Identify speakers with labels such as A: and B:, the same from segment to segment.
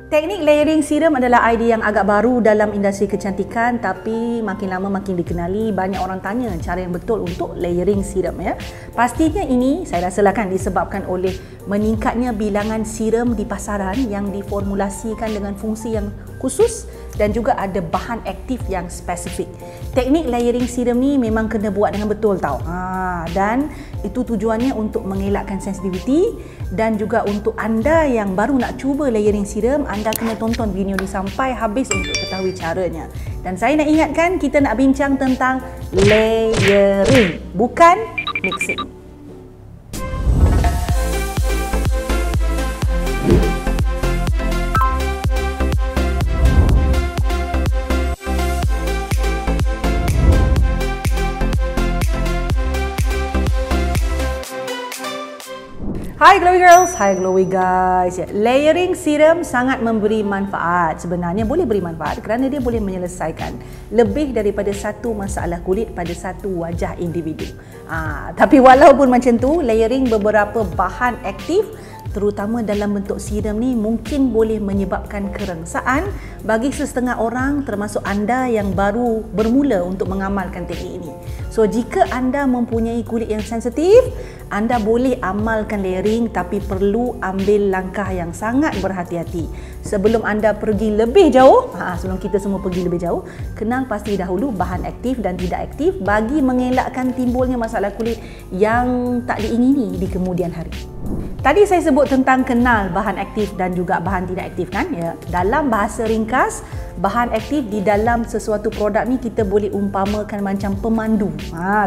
A: Teknik layering serum adalah idea yang agak baru dalam industri kecantikan, tapi makin lama makin dikenali. Banyak orang tanya cara yang betul untuk layering serum ya. Pastinya ini saya rasa kan disebabkan oleh meningkatnya bilangan serum di pasaran yang diformulasikan dengan fungsi yang khusus dan juga ada bahan aktif yang spesifik. Teknik layering serum ni memang kena buat dengan betul tau. Dan itu tujuannya untuk mengelakkan sensitivity, dan juga untuk anda yang baru nak cuba layering serum, anda kena tonton video ni sampai habis untuk ketahui caranya. Dan saya nak ingatkan, kita nak bincang tentang layering, bukan mixing. Hai Glowy Girls, hai Glowy Guys. Layering serum sangat memberi manfaat. Sebenarnya boleh beri manfaat kerana dia boleh menyelesaikan lebih daripada satu masalah kulit pada satu wajah individu. Tapi walaupun macam tu, layering beberapa bahan aktif terutama dalam bentuk serum ni mungkin boleh menyebabkan kerangsaan bagi sesetengah orang, termasuk anda yang baru bermula untuk mengamalkan teknik ini. So jika anda mempunyai kulit yang sensitif, anda boleh amalkan layering, tapi perlu ambil langkah yang sangat berhati-hati. Sebelum anda pergi lebih jauh, sebelum kita semua pergi lebih jauh, kenal pasti dahulu bahan aktif dan tidak aktif bagi mengelakkan timbulnya masalah kulit yang tak diingini di kemudian hari. Tadi saya sebut tentang kenal bahan aktif dan juga bahan tidak aktif kan? Ya. Dalam bahasa ringkas, bahan aktif di dalam sesuatu produk ni kita boleh umpamakan macam pemandu,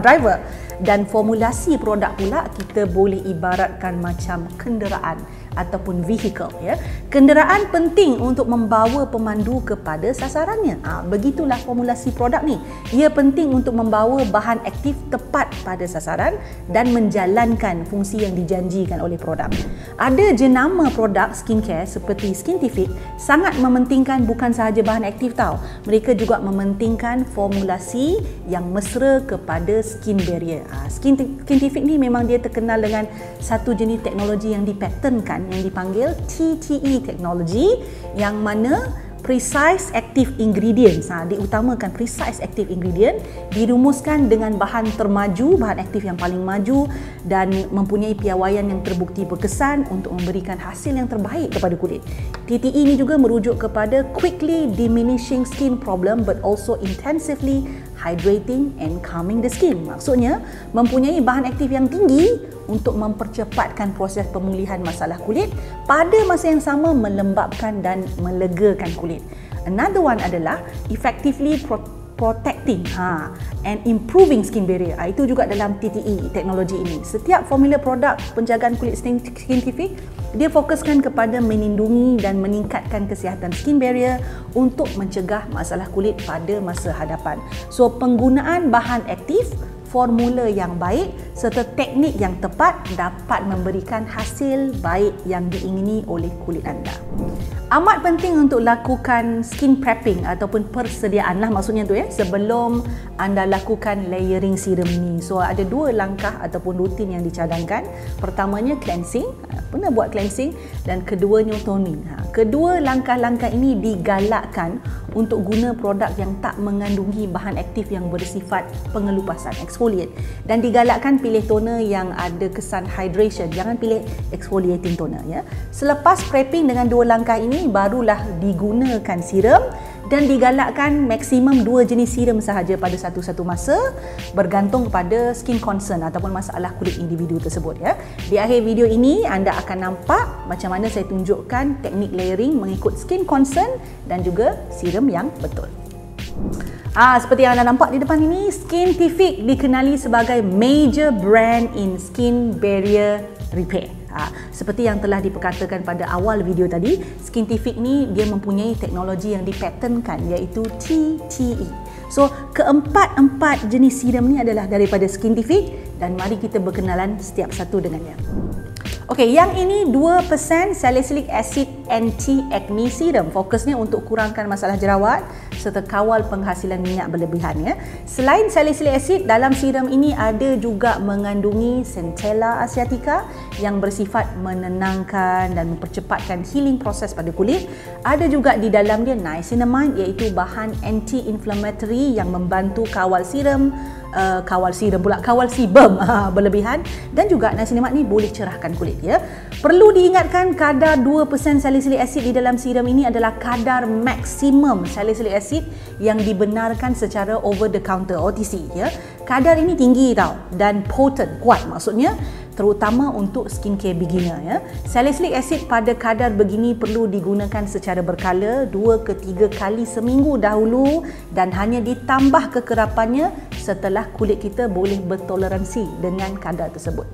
A: driver. Dan formulasi produk pula kita boleh ibaratkan macam kenderaan ataupun vehicle ya. Kenderaan penting untuk membawa pemandu kepada sasarannya. Begitulah formulasi produk ni. Ia penting untuk membawa bahan aktif tepat pada sasaran dan menjalankan fungsi yang dijanjikan oleh produk. Ada jenama produk skincare seperti Skintific sangat mementingkan bukan sahaja bahan aktif tau. Mereka juga mementingkan formulasi yang mesra kepada skin barrier. Skintific ni memang dia terkenal dengan satu jenis teknologi yang dipatentkan yang dipanggil TTE teknologi, yang mana precise active ingredients, diutamakan precise active ingredient, dirumuskan dengan bahan termaju, bahan aktif yang paling maju dan mempunyai piawaian yang terbukti berkesan untuk memberikan hasil yang terbaik kepada kulit. TTE ini juga merujuk kepada quickly diminishing skin problem but also intensively hydrating and calming the skin. Maksudnya mempunyai bahan aktif yang tinggi untuk mempercepatkan proses pemulihan masalah kulit, pada masa yang sama melembabkan dan melegakan kulit. Another one adalah effectively protecting and improving skin barrier. Itu juga dalam TTE teknologi ini. Setiap formula produk penjagaan kulit Skintific, dia fokuskan kepada melindungi dan meningkatkan kesihatan skin barrier untuk mencegah masalah kulit pada masa hadapan. So penggunaan bahan aktif, formula yang baik serta teknik yang tepat dapat memberikan hasil baik yang diingini oleh kulit anda. Amat penting untuk lakukan skin prepping ataupun persediaan lah maksudnya tu ya, sebelum anda lakukan layering serum ni. So ada dua langkah ataupun rutin yang dicadangkan. Pertamanya cleansing, pernah buat cleansing, dan keduanya toning. Kedua langkah-langkah ini digalakkan untuk guna produk yang tak mengandungi bahan aktif yang bersifat pengelupasan, exfoliate, dan digalakkan pilih toner yang ada kesan hydration, jangan pilih exfoliating toner ya. Selepas prepping dengan dua langkah ini, barulah digunakan serum, dan digalakkan maksimum 2 jenis serum sahaja pada satu-satu masa bergantung kepada skin concern ataupun masalah kulit individu tersebut ya. Di akhir video ini anda akan nampak macam mana saya tunjukkan teknik layering mengikut skin concern dan juga serum yang betul. Seperti yang anda nampak di depan ini, Skintific dikenali sebagai major brand in skin barrier repair. Seperti yang telah diperkatakan pada awal video tadi, Skintific ni dia mempunyai teknologi yang dipatentkan iaitu TTE. So keempat-empat jenis serum ni adalah daripada Skintific, dan mari kita berkenalan setiap satu dengannya. Okey, yang ini 2% salicylic acid Anti-Acne Serum. Fokusnya untuk kurangkan masalah jerawat serta kawal penghasilan minyak berlebihan ya. Selain salicylic acid, dalam serum ini ada juga mengandungi Centella asiatica yang bersifat menenangkan dan mempercepatkan healing proses pada kulit. Ada juga di dalam dia niacinamide, iaitu bahan anti-inflammatory yang membantu kawal sebum berlebihan, dan juga niacinamide ni boleh cerahkan kulit ya. Perlu diingatkan, kadar 2% salicylic acid di dalam serum ini adalah kadar maksimum salicylic acid yang dibenarkan secara over the counter OTC ya. Kadar ini tinggi tau, dan potent, kuat maksudnya, terutama untuk skincare beginner ya. Salicylic acid pada kadar begini perlu digunakan secara berkala 2 ke 3 kali seminggu dahulu, dan hanya ditambah kekerapannya setelah kulit kita boleh bertoleransi dengan kadar tersebut.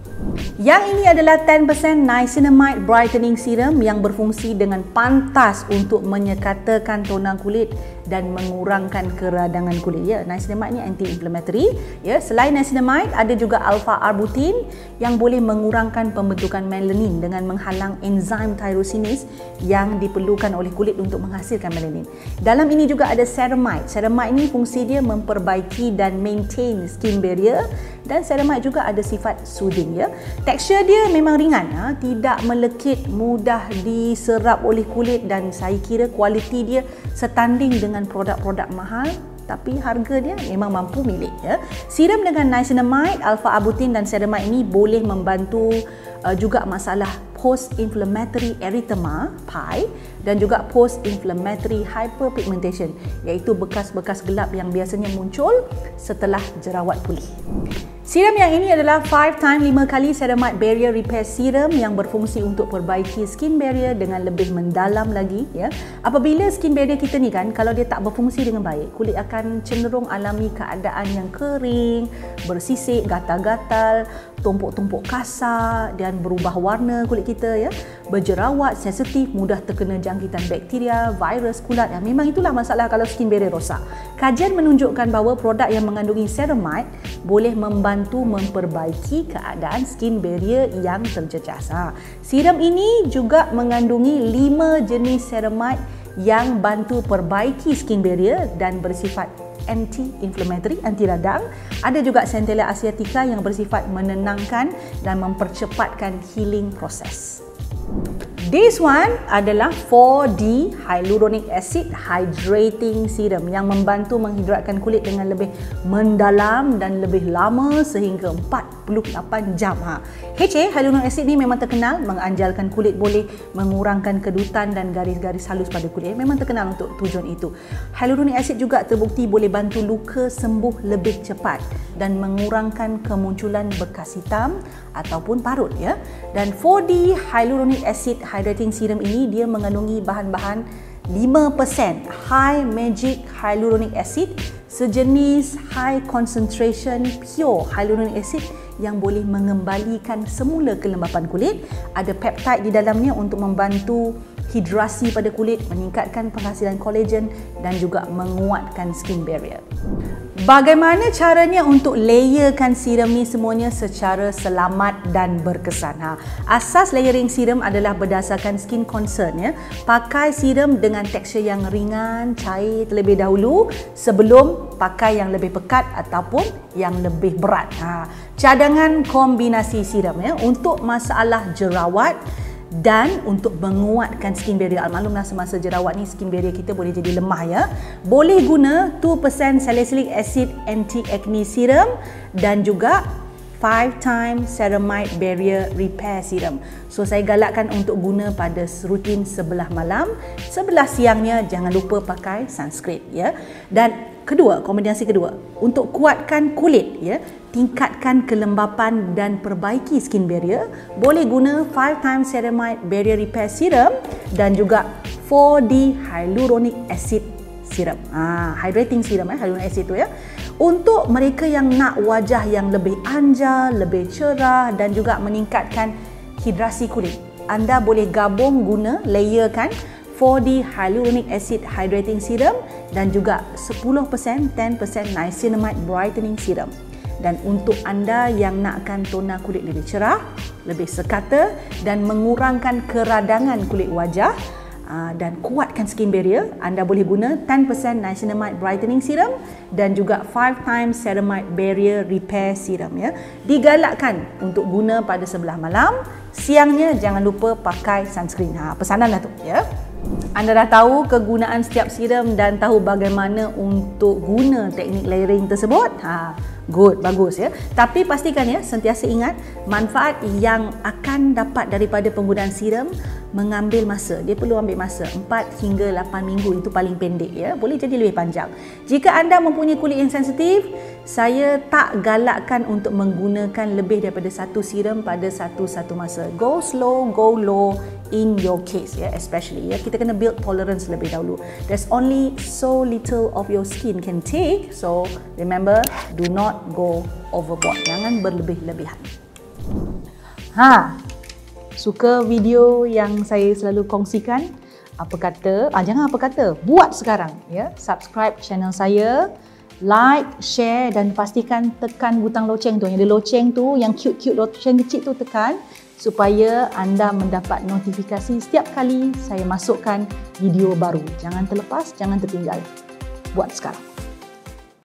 A: Yang ini adalah 10% niacinamide brightening serum yang berfungsi dengan pantas untuk menyekatakan tona kulit dan mengurangkan keradangan kulit ya. Niacinamide ni anti-inflammatory ya. Selain niacinamide, ada juga alpha-arbutin yang boleh mengurangkan pembentukan melanin dengan menghalang enzim tyrosinase yang diperlukan oleh kulit untuk menghasilkan melanin. Dalam ini juga ada ceramide. Ceramide ni fungsi dia memperbaiki dan maintain skin barrier, dan ceramide juga ada sifat soothing ya. Tekstur dia memang ringan, tidak melekit, mudah diserap oleh kulit, dan saya kira kualiti dia setanding dengan produk-produk mahal, tapi harga dia memang mampu milik ya. Serum dengan niacinamide, alpha-arbutin dan ceramide ini boleh membantu juga masalah post-inflammatory erythema (PI) dan juga post-inflammatory hyperpigmentation, iaitu bekas-bekas gelap yang biasanya muncul setelah jerawat pulih. Serum yang ini adalah 5 kali ceramide barrier repair serum yang berfungsi untuk perbaiki skin barrier dengan lebih mendalam lagi ya. Apabila skin barrier kita ni kan, kalau dia tak berfungsi dengan baik, kulit akan cenderung alami keadaan yang kering, bersisik, gatal-gatal, tumpuk-tumpuk kasar, dan berubah warna kulit kita ya, berjerawat, sensitif, mudah terkena jangkitan bakteria, virus, kulat. Ya, memang itulah masalah kalau skin barrier rosak. Kajian menunjukkan bahawa produk yang mengandungi ceramide boleh membantu memperbaiki keadaan skin barrier yang terjejas. Serum ini juga mengandungi 5 jenis ceramide yang bantu perbaiki skin barrier dan bersifat anti-inflammatory, anti radang. Ada juga Centella asiatica yang bersifat menenangkan dan mempercepatkan healing proses. This one adalah 4D Hyaluronic Acid Hydrating Serum yang membantu menghidratkan kulit dengan lebih mendalam dan lebih lama sehingga 48 jam. HA, Hyaluronic Acid ni memang terkenal menganjalkan kulit boleh mengurangkan kedutan dan garis-garis halus pada kulit. Memang terkenal untuk tujuan itu. Hyaluronic Acid juga terbukti boleh bantu luka sembuh lebih cepat dan mengurangkan kemunculan bekas hitam ataupun parut ya. Dan 4D Hyaluronic Acid Hydrating Serum ini dia mengandungi bahan-bahan 5% High Magic Hyaluronic Acid, sejenis high concentration pure hyaluronic acid yang boleh mengembalikan semula kelembapan kulit. Ada peptide di dalamnya untuk membantu hidrasi pada kulit, meningkatkan penghasilan kolagen dan juga menguatkan skin barrier. Bagaimana caranya untuk layerkan serum ni semuanya secara selamat dan berkesan? Asas layering serum adalah berdasarkan skin concern ya. Pakai serum dengan tekstur yang ringan, cair terlebih dahulu sebelum pakai yang lebih pekat ataupun yang lebih berat. Cadangan kombinasi serum ya untuk masalah jerawat dan untuk menguatkan skin barrier. Maklumlah semasa jerawat ni skin barrier kita boleh jadi lemah ya. Boleh guna 2% salicylic acid anti-acne serum dan juga 5 ceramide barrier repair serum. So saya galakkan untuk guna pada rutin sebelah malam. Sebelah siangnya jangan lupa pakai sunscreen ya. Dan kedua, kombinasi kedua, untuk kuatkan kulit ya, tingkatkan kelembapan dan perbaiki skin barrier, boleh guna 5 ceramide barrier repair serum dan juga 4D hyaluronic acid serum. Hydrating serum hyaluronic acid tu ya. Untuk mereka yang nak wajah yang lebih anja, lebih cerah dan juga meningkatkan hidrasi kulit, anda boleh gabung guna layerkan 4D Hyaluronic Acid Hydrating Serum dan juga 10% niacinamide brightening serum. Dan untuk anda yang nakkan tona kulit lebih cerah, lebih sekata dan mengurangkan keradangan kulit wajah, dan kuatkan skin barrier, anda boleh guna 10% niacinamide brightening serum dan juga 5 times ceramide barrier repair serum ya. Digalakkan untuk guna pada sebelah malam, siangnya jangan lupa pakai sunscreen. Pesanan lah tu ya. Anda dah tahu kegunaan setiap serum dan tahu bagaimana untuk guna teknik layering tersebut? Good, bagus ya. Tapi pastikan ya, sentiasa ingat manfaat yang akan dapat daripada penggunaan serum mengambil masa. Dia perlu ambil masa 4 hingga 8 minggu, itu paling pendek ya. Boleh jadi lebih panjang. Jika anda mempunyai kulit yang sensitif, saya tak galakkan untuk menggunakan lebih daripada satu serum pada satu masa. Go slow, go low in your case ya, especially ya. Kita kena build tolerance lebih dahulu. There's only so little of your skin can take, so remember, do not go overboard. Jangan berlebih-lebihan. Suka video yang saya selalu kongsikan? Apa kata? Jangan apa kata, buat sekarang ya. Subscribe channel saya, like, share dan pastikan tekan butang loceng tu. Yang ada loceng tu, yang cute-cute loceng kecil tu tekan supaya anda mendapat notifikasi setiap kali saya masukkan video baru. Jangan terlepas, jangan tertinggal. Buat sekarang.